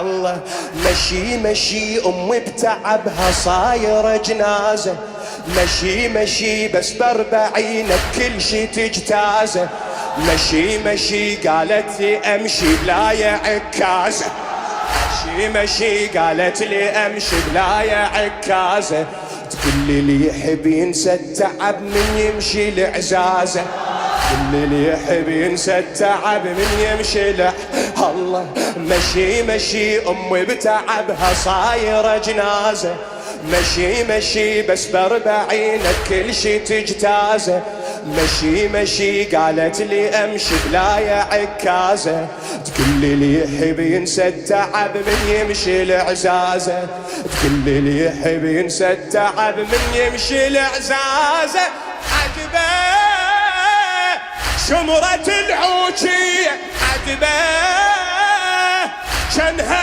الله مشي مشي أمي بتعبها صايرة جنازة، مشي مشي بس ب40 كل شي تجتازه، مشي مشي قالت لي أمشي بلا يا عكازة، مشي مشي قالت لي أمشي بلا يا عكازة، تقول لي اللي يحب ينسى التعب من يمشي لعزازة، كل اللي يحب ينسى التعب من يمشي له. الله مشي مشي أمي بتعبها صايرة جنازة، مشي مشي بس ب40 كل شي تجتازه، مشي مشي قالت لي أمشي بلا يا عكازة، تقول اللي يحب ينسى التعب من يمشي لعزازة، تقول اللي يحب ينسى التعب من يمشي لعزازة. عجبه شمرة العوجية عجبه شنها